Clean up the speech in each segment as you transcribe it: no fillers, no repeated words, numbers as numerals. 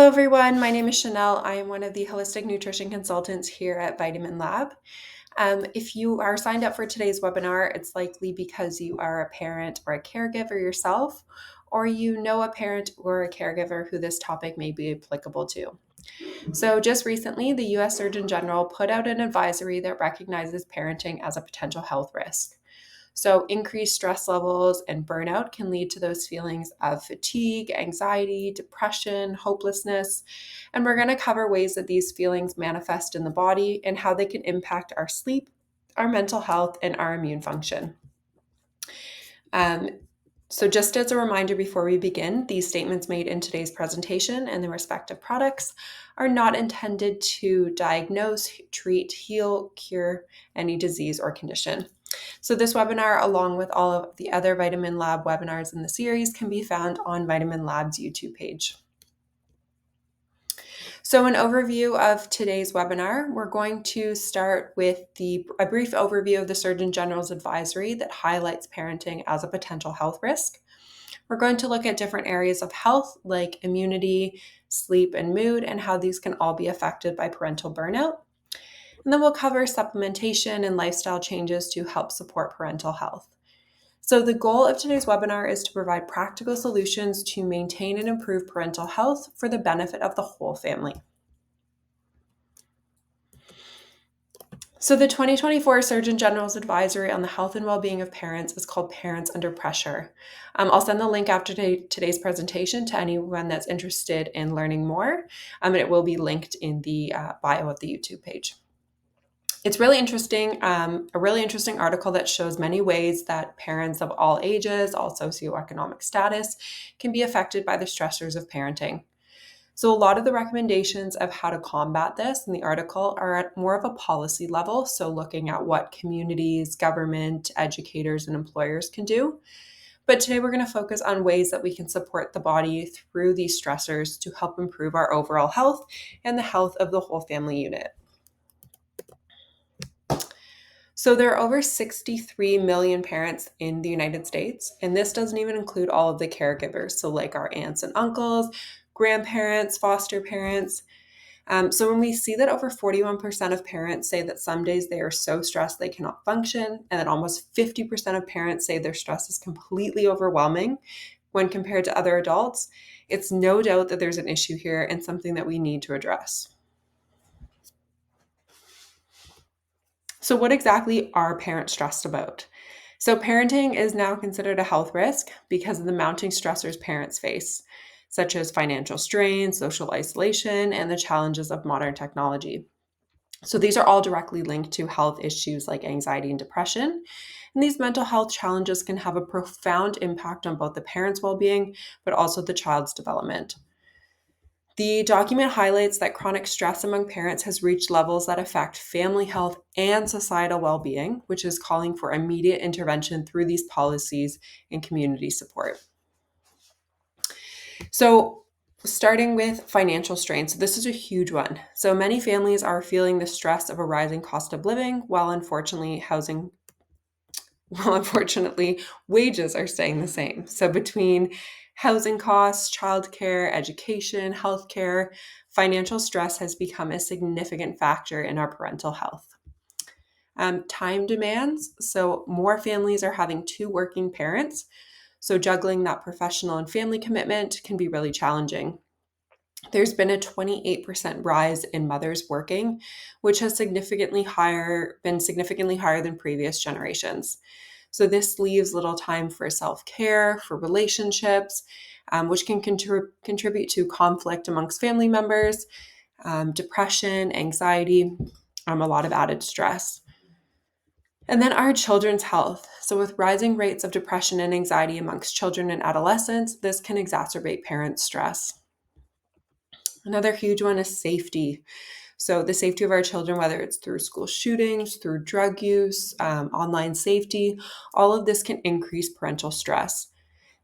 Hello, everyone. My name is Chanelle. I am one of the holistic nutrition consultants here at VitaminLab. If you are signed up for today's webinar, it's likely because you are a parent or a caregiver yourself, or you know a parent or a caregiver who this topic may be applicable to. So, just recently, the US Surgeon General put out an advisory that recognizes parenting as a potential health risk. So, increased stress levels and burnout can lead to those feelings of fatigue, anxiety, depression, hopelessness. And we're going to cover ways that these feelings manifest in the body and how they can impact our sleep, our mental health, and our immune function. So, just as a reminder before we begin, these statements made in today's presentation and the respective products are not intended to diagnose, treat, heal, cure any disease or condition. So this webinar, along with all of the other VitaminLab webinars in the series, can be found on VitaminLab's YouTube page. So an overview of today's webinar, we're going to start with a brief overview of the Surgeon General's advisory that highlights parenting as a potential health risk. We're going to look at different areas of health like immunity, sleep, and mood, and how these can all be affected by parental burnout. And then we'll cover supplementation and lifestyle changes to help support parental health. So the goal of today's webinar is to provide practical solutions to maintain and improve parental health for the benefit of the whole family. So the 2024 Surgeon General's Advisory on the Health and Well-Being of Parents is called Parents Under Pressure. I'll send the link after today's presentation to anyone that's interested in learning more, and it will be linked in the bio of the YouTube page. It's really interesting, a really interesting article that shows many ways that parents of all ages, all socioeconomic status, can be affected by the stressors of parenting. So a lot of the recommendations of how to combat this in the article are at more of a policy level, so looking at what communities, government, educators, and employers can do. But today we're going to focus on ways that we can support the body through these stressors to help improve our overall health and the health of the whole family unit. So there are over 63 million parents in the United States, and this doesn't even include all of the caregivers, so like our aunts and uncles, grandparents, foster parents. So when we see that over 41% of parents say that some days they are so stressed they cannot function, and that almost 50% of parents say their stress is completely overwhelming when compared to other adults, it's no doubt that there's an issue here and something that we need to address. So what exactly are parents stressed about? So parenting is now considered a health risk because of the mounting stressors parents face, such as financial strain, social isolation, and the challenges of modern technology. So these are all directly linked to health issues like anxiety and depression. And these mental health challenges can have a profound impact on both the parent's well-being, but also the child's development. The document highlights that chronic stress among parents has reached levels that affect family health and societal well-being, which is calling for immediate intervention through these policies and community support. So, starting with financial strain. So this is a huge one. So many families are feeling the stress of a rising cost of living, while unfortunately wages are staying the same. So between housing costs, childcare, education, healthcare, financial stress has become a significant factor in our parental health. Time demands. So more families are having two working parents. So juggling that professional and family commitment can be really challenging. There's been a 28% rise in mothers working, which has been significantly higher than previous generations. So this leaves little time for self-care, for relationships, which can contribute to conflict amongst family members, depression, anxiety, a lot of added stress. And then our children's health. So with rising rates of depression and anxiety amongst children and adolescents, this can exacerbate parents' stress. Another huge one is safety. So the safety of our children, whether it's through school shootings, through drug use, online safety, all of this can increase parental stress.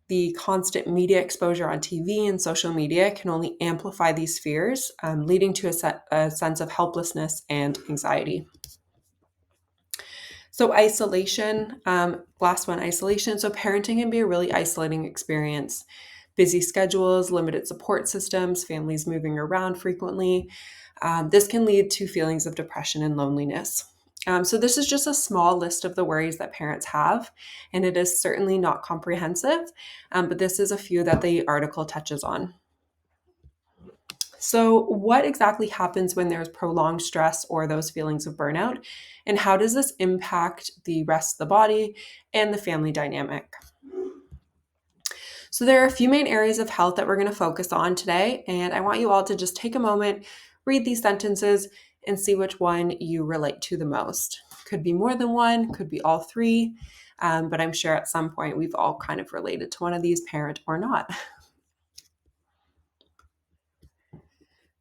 The constant media exposure on TV and social media can only amplify these fears, leading to a sense of helplessness and anxiety. So isolation, last one, isolation. So parenting can be a really isolating experience. Busy schedules, limited support systems, families moving around frequently. This can lead to feelings of depression and loneliness. So this is just a small list of the worries that parents have, and it is certainly not comprehensive, but this is a few that the article touches on. So what exactly happens when there's prolonged stress or those feelings of burnout, and how does this impact the rest of the body and the family dynamic? So there are a few main areas of health that we're going to focus on today, and I want you all to just take a moment, read these sentences, and see which one you relate to the most. Could be more than one, could be all three, but I'm sure at some point we've all kind of related to one of these, parent or not.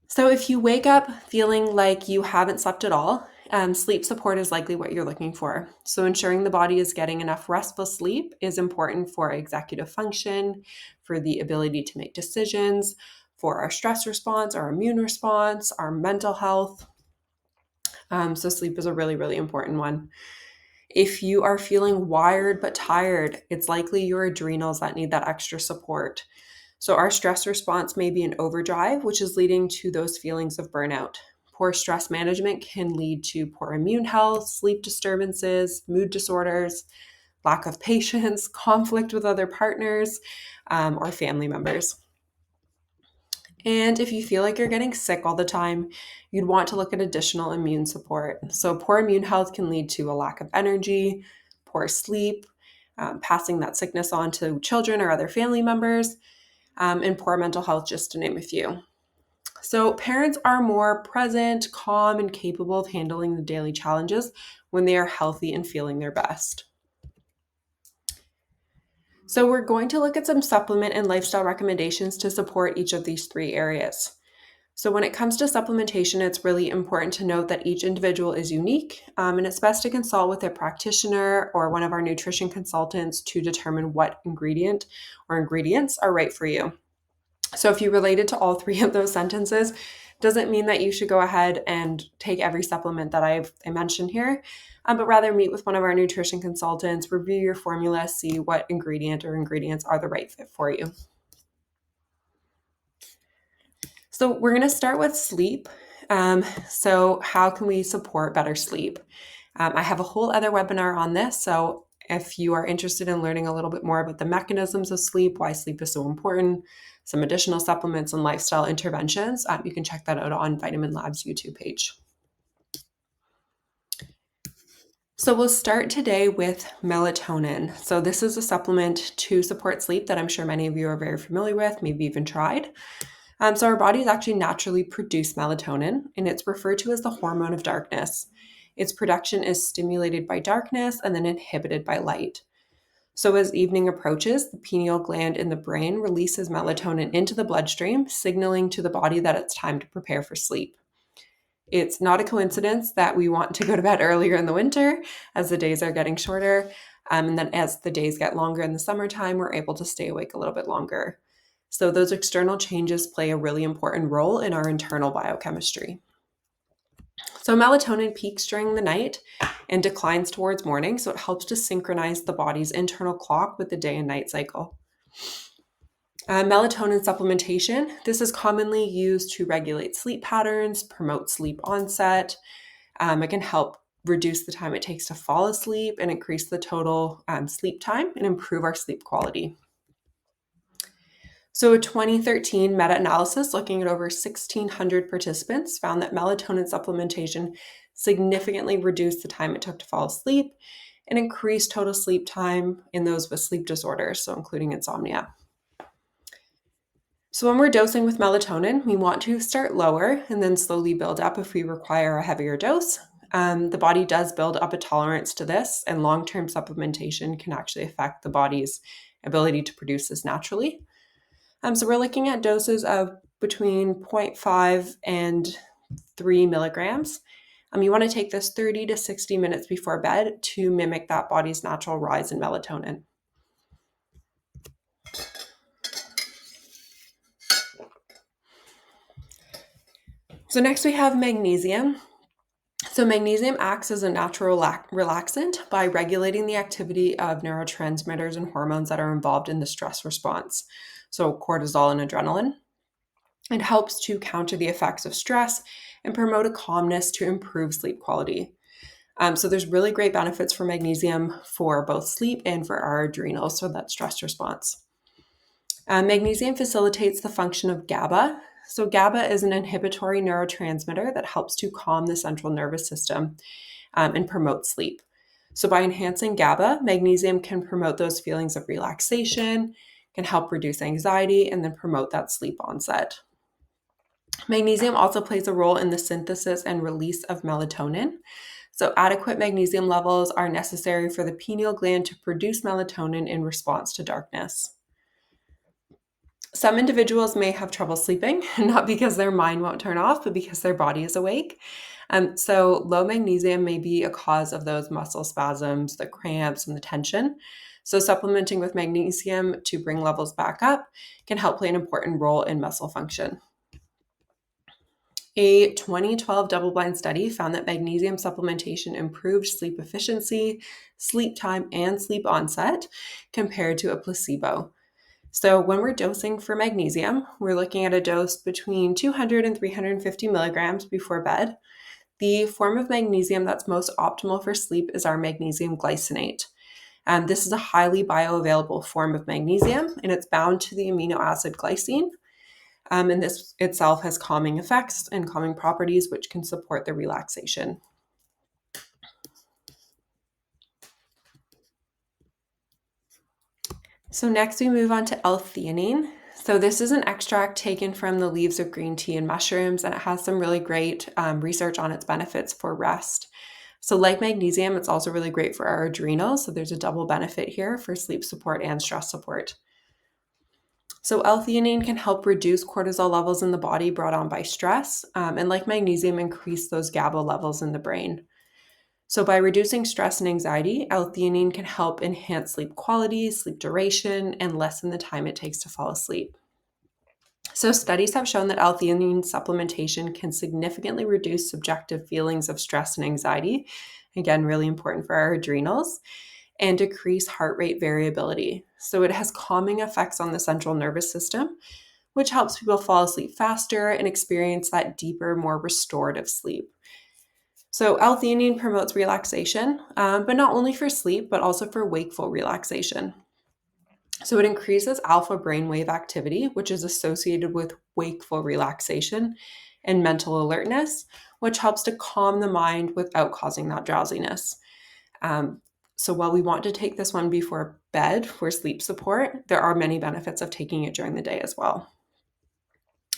So if you wake up feeling like you haven't slept at all, sleep support is likely what you're looking for. So ensuring the body is getting enough restful sleep is important for executive function, for the ability to make decisions, for our stress response, our immune response, our mental health. So sleep is a really, really important one. If you are feeling wired but tired, it's likely your adrenals that need that extra support. So our stress response may be in overdrive, which is leading to those feelings of burnout. Poor stress management can lead to poor immune health, sleep disturbances, mood disorders, lack of patience, conflict with other partners, or family members. And if you feel like you're getting sick all the time, you'd want to look at additional immune support. So poor immune health can lead to a lack of energy, poor sleep, passing that sickness on to children or other family members, and poor mental health, just to name a few. So parents are more present, calm, and capable of handling the daily challenges when they are healthy and feeling their best. So we're going to look at some supplement and lifestyle recommendations to support each of these three areas. So when it comes to supplementation, it's really important to note that each individual is unique, and it's best to consult with a practitioner or one of our nutrition consultants to determine what ingredient or ingredients are right for you. So if you related to all three of those sentences, doesn't mean that you should go ahead and take every supplement that I mentioned here, but rather meet with one of our nutrition consultants, review your formula, see what ingredient or ingredients are the right fit for you. So we're going to start with sleep. So how can we support better sleep? I have a whole other webinar on this. So if you are interested in learning a little bit more about the mechanisms of sleep, why sleep is so important, some additional supplements and lifestyle interventions, you can check that out on VitaminLab's YouTube page. So we'll start today with melatonin. So this is a supplement to support sleep that I'm sure many of you are very familiar with, maybe even tried. So our bodies actually naturally produce melatonin, and it's referred to as the hormone of darkness. Its production is stimulated by darkness and then inhibited by light. So as evening approaches, the pineal gland in the brain releases melatonin into the bloodstream, signaling to the body that it's time to prepare for sleep. It's not a coincidence that we want to go to bed earlier in the winter as the days are getting shorter. And then as the days get longer in the summertime, we're able to stay awake a little bit longer. So those external changes play a really important role in our internal biochemistry. So melatonin peaks during the night and declines towards morning, so it helps to synchronize the body's internal clock with the day and night cycle. Melatonin supplementation. This is commonly used to regulate sleep patterns, promote sleep onset. It can help reduce the time it takes to fall asleep and increase the total sleep time and improve our sleep quality. So a 2013 meta-analysis looking at over 1,600 participants found that melatonin supplementation significantly reduced the time it took to fall asleep and increased total sleep time in those with sleep disorders, so including insomnia. So when we're dosing with melatonin, we want to start lower and then slowly build up if we require a heavier dose. The body does build up a tolerance to this, and long-term supplementation can actually affect the body's ability to produce this naturally. So we're looking at doses of between 0.5 and 3 milligrams. You want to take this 30 to 60 minutes before bed to mimic that body's natural rise in melatonin. So next we have magnesium. So magnesium acts as a natural relaxant by regulating the activity of neurotransmitters and hormones that are involved in the stress response. so cortisol and adrenaline. It helps to counter the effects of stress and promote a calmness to improve sleep quality. So there's really great benefits for magnesium for both sleep and for our adrenals, so that stress response. Magnesium facilitates the function of GABA. So GABA is an inhibitory neurotransmitter that helps to calm the central nervous system and promote sleep. So by enhancing GABA, magnesium can promote those feelings of relaxation, can help reduce anxiety, and then promote that sleep onset. Magnesium also plays a role in the synthesis and release of melatonin. So adequate magnesium levels are necessary for the pineal gland to produce melatonin in response to darkness. Some individuals may have trouble sleeping, not because their mind won't turn off, but because their body is awake. So low magnesium may be a cause of those muscle spasms, the cramps, and the tension. So supplementing with magnesium to bring levels back up can help play an important role in muscle function. A 2012 double-blind study found that magnesium supplementation improved sleep efficiency, sleep time, and sleep onset compared to a placebo. So when we're dosing for magnesium, we're looking at a dose between 200 and 350 milligrams before bed. The form of magnesium that's most optimal for sleep is our magnesium glycinate. This is a highly bioavailable form of magnesium, and it's bound to the amino acid glycine. And this itself has calming effects and calming properties, which can support the relaxation. So next we move on to L-theanine. So this is an extract taken from the leaves of green tea and mushrooms, and it has some really great research on its benefits for rest. So like magnesium, it's also really great for our adrenals. So there's a double benefit here for sleep support and stress support. So L-theanine can help reduce cortisol levels in the body brought on by stress, and like magnesium, increase those GABA levels in the brain. So by reducing stress and anxiety, L-theanine can help enhance sleep quality, sleep duration, and lessen the time it takes to fall asleep. So studies have shown that L-theanine supplementation can significantly reduce subjective feelings of stress and anxiety, again, really important for our adrenals, and decrease heart rate variability. So it has calming effects on the central nervous system, which helps people fall asleep faster and experience that deeper, more restorative sleep. So L-theanine promotes relaxation, but not only for sleep, but also for wakeful relaxation. So it increases alpha brainwave activity, which is associated with wakeful relaxation and mental alertness, which helps to calm the mind without causing that drowsiness. So while we want to take this one before bed for sleep support, there are many benefits of taking it during the day as well.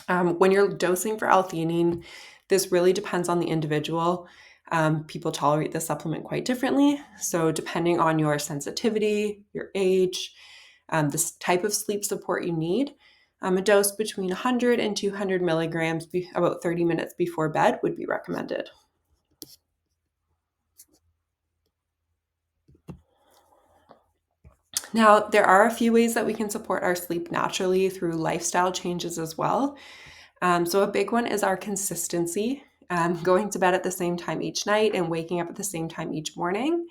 When you're dosing for L-theanine, this really depends on the individual. People tolerate this supplement quite differently. So depending on your sensitivity, your age, the type of sleep support you need, a dose between 100 and 200 milligrams about 30 minutes before bed would be recommended. Now, there are a few ways that we can support our sleep naturally through lifestyle changes as well. So a big one is our consistency, going to bed at the same time each night and waking up at the same time each morning.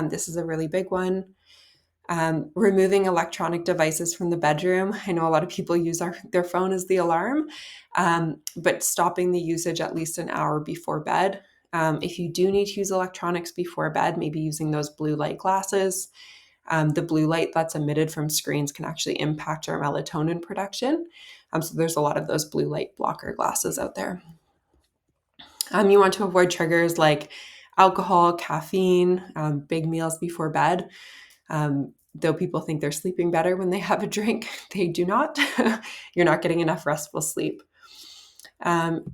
This is a really big one. Removing electronic devices from the bedroom. I know a lot of people use their phone as the alarm, but stopping the usage at least an hour before bed. If you do need to use electronics before bed, maybe using those blue light glasses. The blue light that's emitted from screens can actually impact our melatonin production. So there's a lot of those blue light blocker glasses out there. You want to avoid triggers like alcohol, caffeine, big meals before bed. Though people think they're sleeping better when they have a drink, they do not. You're not getting enough restful sleep.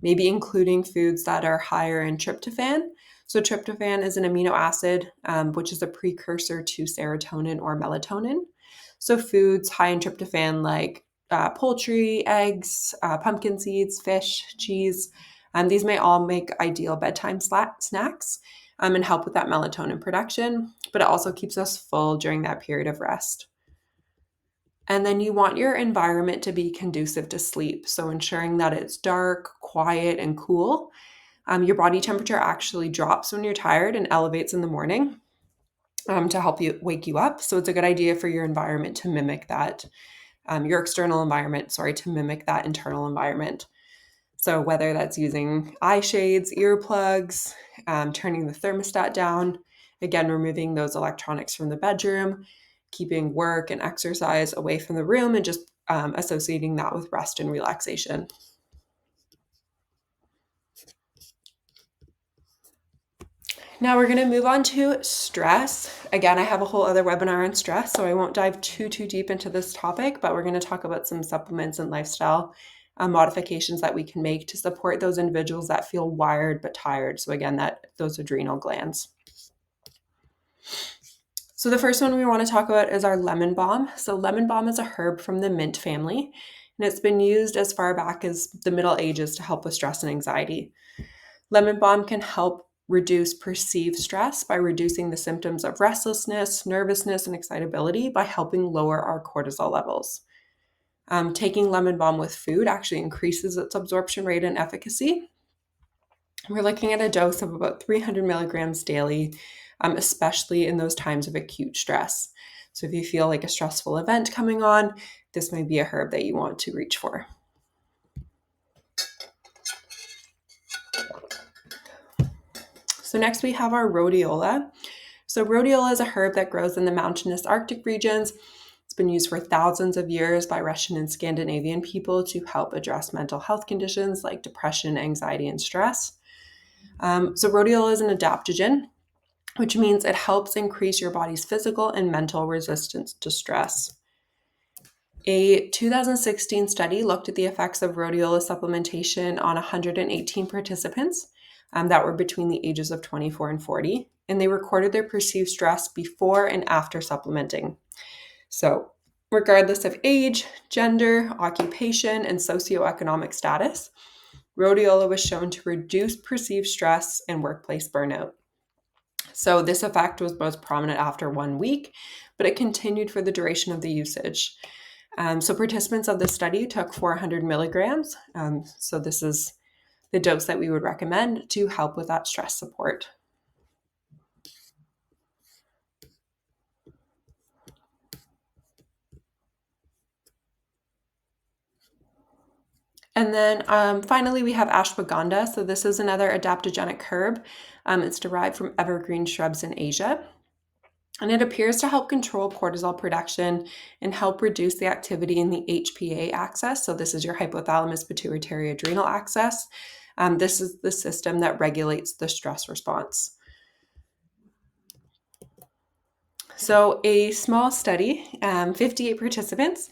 Maybe including foods that are higher in tryptophan. So tryptophan is an amino acid, which is a precursor to serotonin or melatonin. So foods high in tryptophan like poultry, eggs, pumpkin seeds, fish, cheese, these may all make ideal bedtime snacks and help with that melatonin production, but it also keeps us full during that period of rest. And then you want your environment to be conducive to sleep. So ensuring that it's dark, quiet, and cool. Your body temperature actually drops when you're tired and elevates in the morning to help you wake you up. So it's a good idea for your environment to mimic that. your external environment, to mimic that internal environment. So whether that's using eye shades, earplugs, turning the thermostat down, again, removing those electronics from the bedroom, keeping work and exercise away from the room, and just associating that with rest and relaxation. Now we're going to move on to stress. Again, I have a whole other webinar on stress, so I won't dive too deep into this topic, but we're going to talk about some supplements and lifestyle modifications that we can make to support those individuals that feel wired but tired. So again, those adrenal glands. So the first one we want to talk about is our lemon balm. So lemon balm is a herb from the mint family, and it's been used as far back as the Middle Ages to help with stress and anxiety. Lemon balm can help reduce perceived stress by reducing the symptoms of restlessness, nervousness, and excitability by helping lower our cortisol levels. Taking lemon balm with food actually increases its absorption rate and efficacy. We're looking at a dose of about 300 milligrams daily, especially in those times of acute stress. So if you feel like a stressful event coming on, this may be a herb that you want to reach for. So next we have our rhodiola. So rhodiola is a herb that grows in the mountainous Arctic regions. It's been used for thousands of years by Russian and Scandinavian people to help address mental health conditions like depression, anxiety, and stress. So rhodiola is an adaptogen, which means it helps increase your body's physical and mental resistance to stress. A 2016 study looked at the effects of rhodiola supplementation on 118 participants that were between the ages of 24 and 40, and they recorded their perceived stress before and after supplementing. So, regardless of age, gender, occupation, and socioeconomic status, rhodiola was shown to reduce perceived stress and workplace burnout. So this effect was most prominent after 1 week, but it continued for the duration of the usage. So participants of the study took 400 milligrams. So this is the dose that we would recommend to help with that stress support. And then finally, we have ashwagandha. So this is another adaptogenic herb. It's derived from evergreen shrubs in Asia. And it appears to help control cortisol production and help reduce the activity in the HPA axis. So this is your hypothalamus pituitary adrenal axis. This is the system that regulates the stress response. So a small study, 58 participants,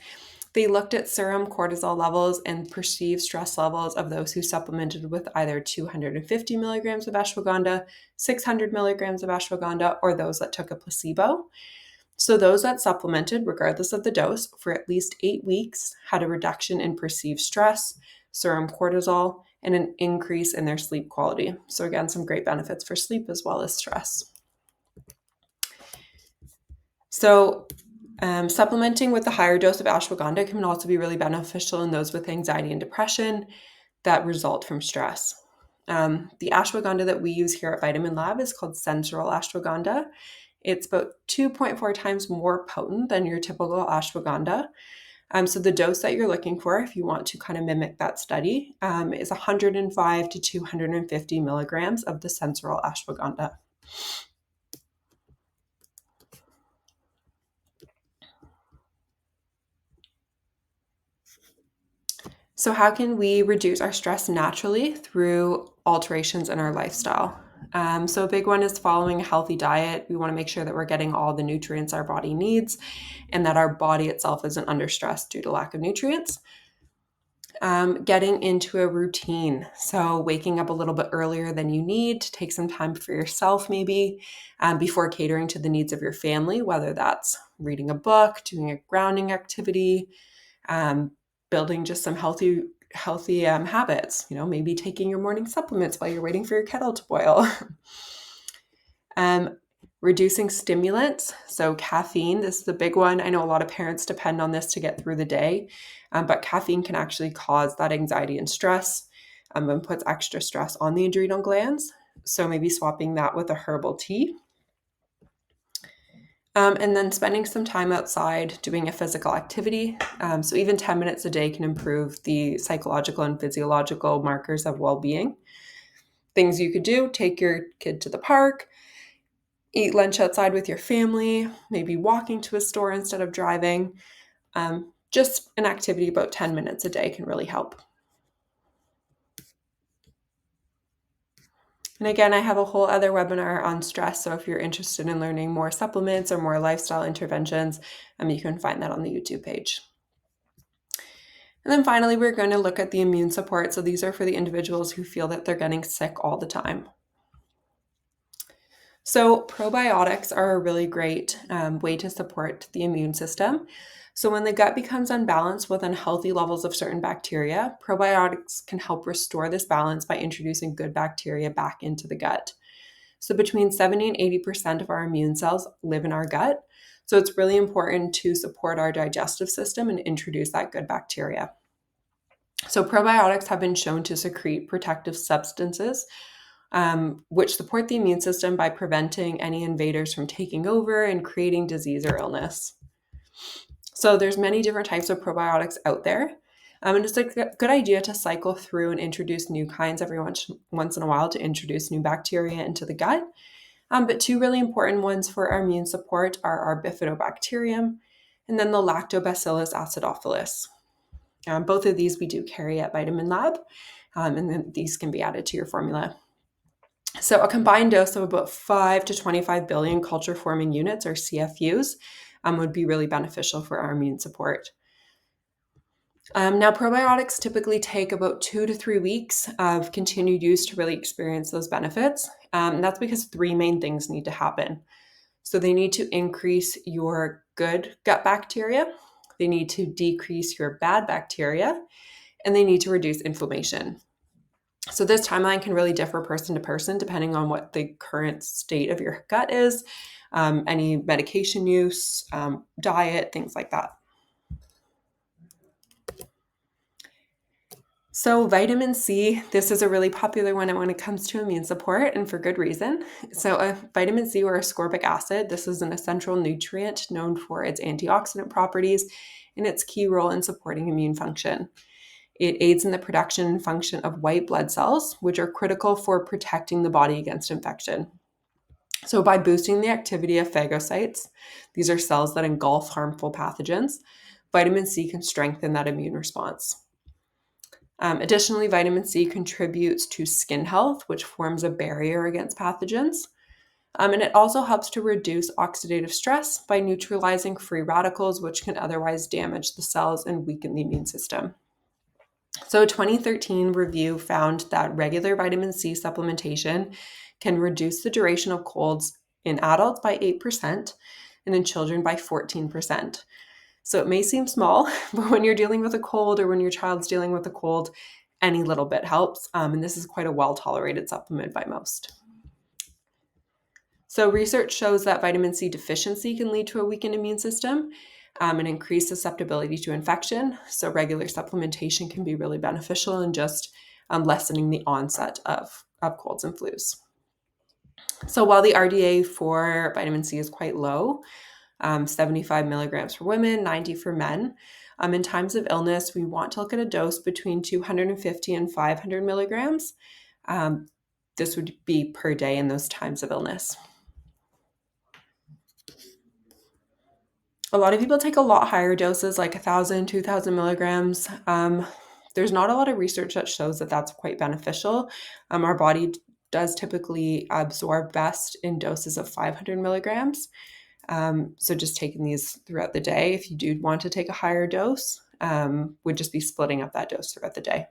they looked at serum cortisol levels and perceived stress levels of those who supplemented with either 250 milligrams of ashwagandha, 600 milligrams of ashwagandha, or those that took a placebo. So those that supplemented, regardless of the dose, for at least 8 weeks had a reduction in perceived stress, serum cortisol, and an increase in their sleep quality. So again, some great benefits for sleep as well as stress. So supplementing with a higher dose of ashwagandha can also be really beneficial in those with anxiety and depression that result from stress. The ashwagandha that we use here at VitaminLab is called sensoral ashwagandha. It's about 2.4 times more potent than your typical ashwagandha. So the dose that you're looking for, if you want to kind of mimic that study, is 105 to 250 milligrams of the sensoral ashwagandha. So how can we reduce our stress naturally through alterations in our lifestyle? So a big one is following a healthy diet. We want to make sure that we're getting all the nutrients our body needs and that our body itself isn't under stress due to lack of nutrients. Getting into a routine. So waking up a little bit earlier than you need to take some time for yourself maybe before catering to the needs of your family, whether that's reading a book, doing a grounding activity, building just some healthy habits, maybe taking your morning supplements while you're waiting for your kettle to boil. Reducing stimulants. So caffeine, this is a big one. I know a lot of parents depend on this to get through the day, but caffeine can actually cause that anxiety and stress and puts extra stress on the adrenal glands. So maybe swapping that with a herbal tea. And then spending some time outside doing a physical activity. So even 10 minutes a day can improve the psychological and physiological markers of well-being. Things you could do: take your kid to the park, eat lunch outside with your family, maybe walking to a store instead of driving. Just an activity about 10 minutes a day can really help. And again, I have a whole other webinar on stress. So if you're interested in learning more supplements or more lifestyle interventions, you can find that on the YouTube page. And then finally, we're going to look at the immune support. So these are for the individuals who feel that they're getting sick all the time. So probiotics are a really great way to support the immune system. So when the gut becomes unbalanced with unhealthy levels of certain bacteria, probiotics can help restore this balance by introducing good bacteria back into the gut. So between 70 and 80% of our immune cells live in our gut. So it's really important to support our digestive system and introduce that good bacteria. So probiotics have been shown to secrete protective substances, which support the immune system by preventing any invaders from taking over and creating disease or illness. So there's many different types of probiotics out there. And it's a good idea to cycle through and introduce new kinds every once in a while to introduce new bacteria into the gut. But two really important ones for our immune support are our bifidobacterium and then the lactobacillus acidophilus. Both of these we do carry at VitaminLab, and then these can be added to your formula. So a combined dose of about 5 to 25 billion culture-forming units, or CFUs, would be really beneficial for our immune support. Now, probiotics typically take about 2 to 3 weeks of continued use to really experience those benefits. And that's because three main things need to happen. So they need to increase your good gut bacteria, they need to decrease your bad bacteria, and they need to reduce inflammation. So this timeline can really differ person to person depending on what the current state of your gut is, any medication use, diet, things like that. So vitamin C, this is a really popular one when it comes to immune support, and for good reason. So vitamin C, or ascorbic acid, this is an essential nutrient known for its antioxidant properties and its key role in supporting immune function. It aids in the production and function of white blood cells, which are critical for protecting the body against infection. So by boosting the activity of phagocytes, these are cells that engulf harmful pathogens, vitamin C can strengthen that immune response. Additionally, vitamin C contributes to skin health, which forms a barrier against pathogens. And it also helps to reduce oxidative stress by neutralizing free radicals, which can otherwise damage the cells and weaken the immune system. So a 2013 review found that regular vitamin C supplementation can reduce the duration of colds in adults by 8% and in children by 14%. So it may seem small, but when you're dealing with a cold or when your child's dealing with a cold, any little bit helps. And this is quite a well-tolerated supplement by most. So research shows that vitamin C deficiency can lead to a weakened immune system and increased susceptibility to infection. So regular supplementation can be really beneficial in just lessening the onset of colds and flus. So while the RDA for vitamin C is quite low, 75 milligrams for women, 90 for men, in times of illness, we want to look at a dose between 250 and 500 milligrams. This would be per day in those times of illness. A lot of people take a lot higher doses, like 1,000, 2,000 milligrams. There's not a lot of research that shows that that's quite beneficial. Our body does typically absorb best in doses of 500 milligrams. So just taking these throughout the day, if you do want to take a higher dose, would just be splitting up that dose throughout the day.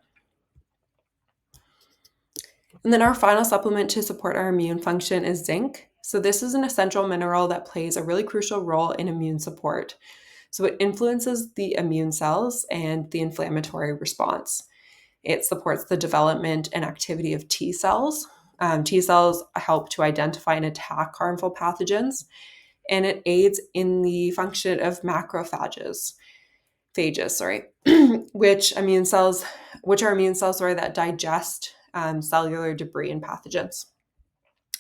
And then our final supplement to support our immune function is zinc. So this is an essential mineral that plays a really crucial role in immune support. So it influences the immune cells and the inflammatory response. It supports the development and activity of T cells. T cells help to identify and attack harmful pathogens, and it aids in the function of macrophages, which are immune cells that digest cellular debris and pathogens.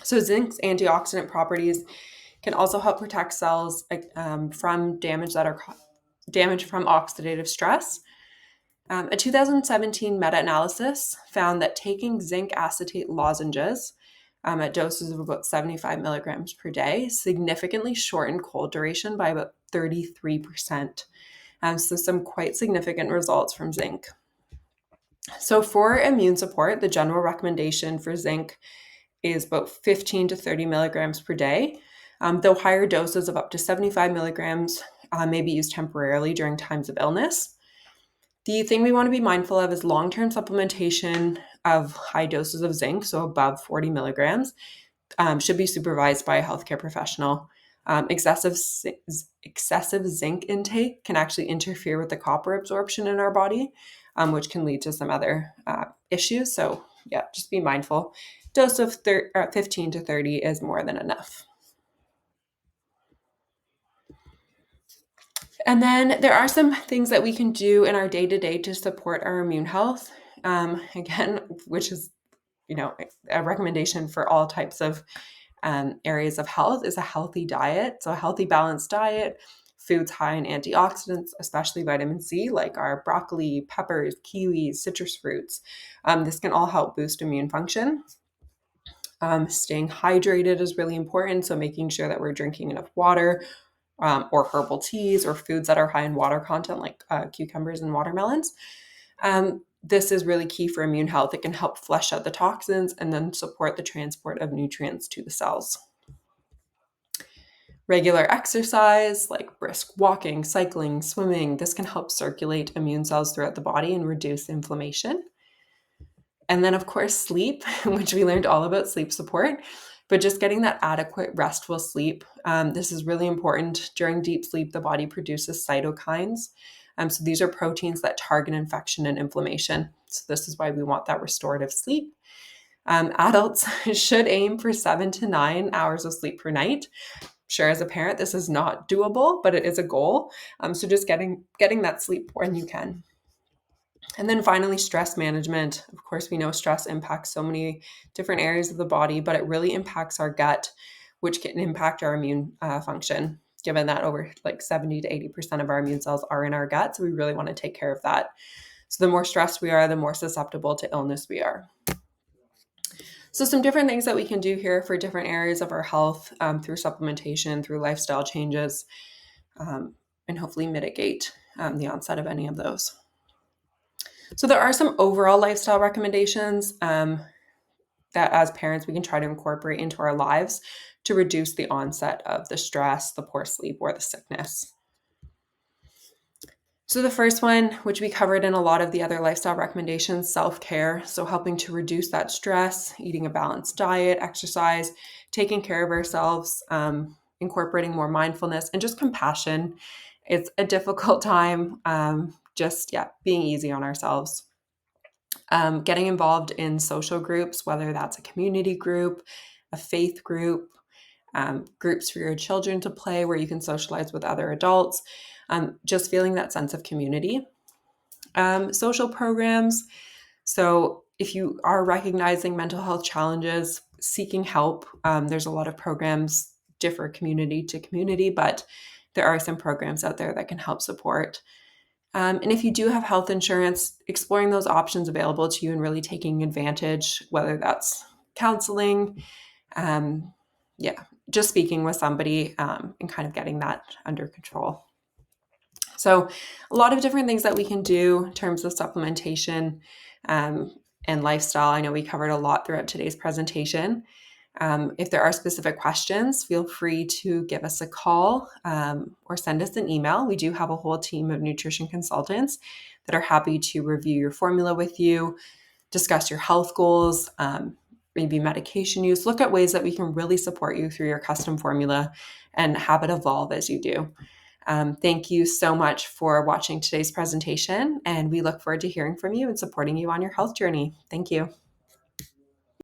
So zinc's antioxidant properties Can also help protect cells from damage from oxidative stress. A 2017 meta-analysis found that taking zinc acetate lozenges at doses of about 75 milligrams per day significantly shortened cold duration by about 33%. So some quite significant results from zinc. So for immune support, the general recommendation for zinc is about 15 to 30 milligrams per day, though higher doses of up to 75 milligrams may be used temporarily during times of illness. The thing we want to be mindful of is long-term supplementation of high doses of zinc, so above 40 milligrams, should be supervised by a healthcare professional. Excessive zinc intake can actually interfere with the copper absorption in our body, which can lead to some other issues. So yeah, just be mindful. Dose of 15 to 30 is more than enough. And then there are some things that we can do in our day-to-day to support our immune health. Again, which is, a recommendation for all types of areas of health, is a healthy diet. So a healthy, balanced diet, foods high in antioxidants, especially vitamin C, like our broccoli, peppers, kiwis, citrus fruits. This can all help boost immune function. Staying hydrated is really important. So making sure that we're drinking enough water, or herbal teas or foods that are high in water content, like cucumbers and watermelons. This is really key for immune health. It can help flush out the toxins and then support the transport of nutrients to the cells. Regular exercise, like brisk walking, cycling, swimming, this can help circulate immune cells throughout the body and reduce inflammation. And then, of course, sleep, which we learned all about sleep support, but just getting that adequate restful sleep. This is really important. During deep sleep, the body produces cytokines. So these are proteins that target infection and inflammation. So this is why we want that restorative sleep. Adults should aim for 7 to 9 hours of sleep per night. Sure, as a parent, this is not doable, but it is a goal. So just getting that sleep when you can. And then finally, stress management. Of course, we know stress impacts so many different areas of the body, but it really impacts our gut, which can impact our immune function, given that over like 70 to 80% of our immune cells are in our gut. So we really want to take care of that. So the more stressed we are, the more susceptible to illness we are. So some different things that we can do here for different areas of our health through supplementation, through lifestyle changes, and hopefully mitigate the onset of any of those. So there are some overall lifestyle recommendations that as parents we can try to incorporate into our lives to reduce the onset of the stress, the poor sleep, or the sickness. So the first one, which we covered in a lot of the other lifestyle recommendations, self-care. So helping to reduce that stress, eating a balanced diet, exercise, taking care of ourselves, incorporating more mindfulness and just compassion. It's a difficult time. Being easy on ourselves. Getting involved in social groups, whether that's a community group, a faith group, groups for your children to play where you can socialize with other adults, just feeling that sense of community. Social programs. So if you are recognizing mental health challenges, seeking help, there's a lot of programs, differ community to community, but there are some programs out there that can help support. And if you do have health insurance, exploring those options available to you and really taking advantage, whether that's counseling, just speaking with somebody and kind of getting that under control. So a lot of different things that we can do in terms of supplementation and lifestyle. I know we covered a lot throughout today's presentation. If there are specific questions, feel free to give us a call or send us an email. We do have a whole team of nutrition consultants that are happy to review your formula with you, discuss your health goals, maybe medication use, look at ways that we can really support you through your custom formula and have it evolve as you do. Thank you so much for watching today's presentation, and we look forward to hearing from you and supporting you on your health journey. Thank you.